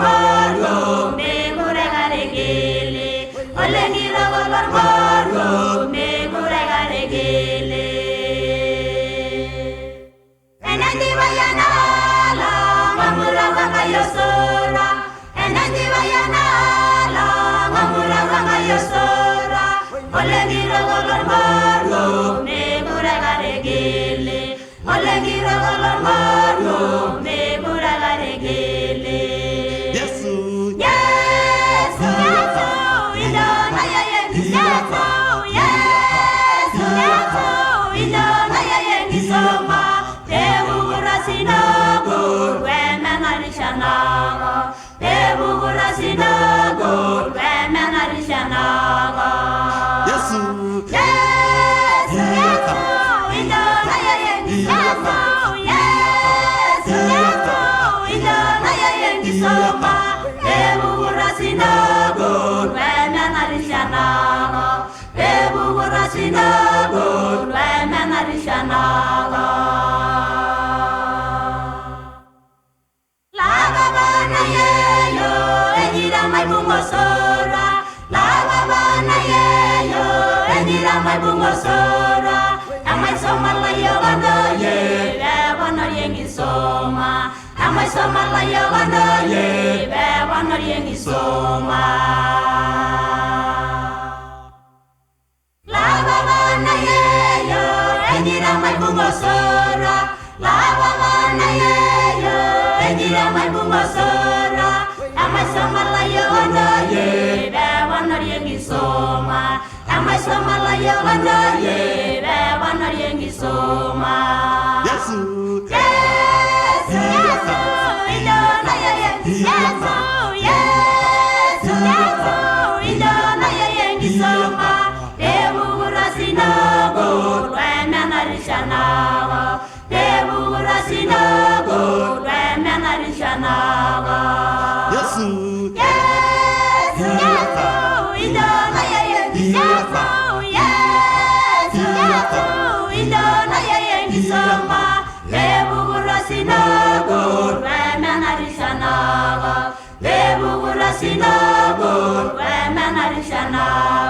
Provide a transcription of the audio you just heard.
margo me muragare gele olengi rogolor margo me muragare gele enandi vayana la mamuraga mayosora enandi vayana la mamuraga mayosora olengi rogolor margo me muragare gele olengi rogolor margo me muragare gele Yesu Yesu Yesu idona yayengi Yesu Yesu Yesu idona yayengi soma Devu rasinago wemenarishanago Devu rasinago wemenarishanago Yesu Yesu Yesu idona yayengi Yesu Yesu Yesu idona yayengi soma Devu rasinago wemenarishanago Devu rasinago wemenarishanago Lavavana yeyo enyira maibungosora Lavavana yeyo enyira maibungosora Amai soma la yogana ye Bebana yengi soma Amai soma la yogana ye Bebana yengi soma Lavavana yeyo enyira maibungosora Lavavana yeyo enyira maibungosora Amai soma la yogana ye Bebana yengi soma Amai soma la yogana ye Bebana yengi soma Yesu Yesu Yesu idona yayengi Yesu Yesu Yesu idona yayengi soma Devu rasinago wemenarishanago Devu rasinago wemenarishanago Yesu Yesu Yesu idona yayengi Yesu Yesu Yesu idona yayengi soma Devu rasinago wemenarishanago Devu rasinago wemenarishanago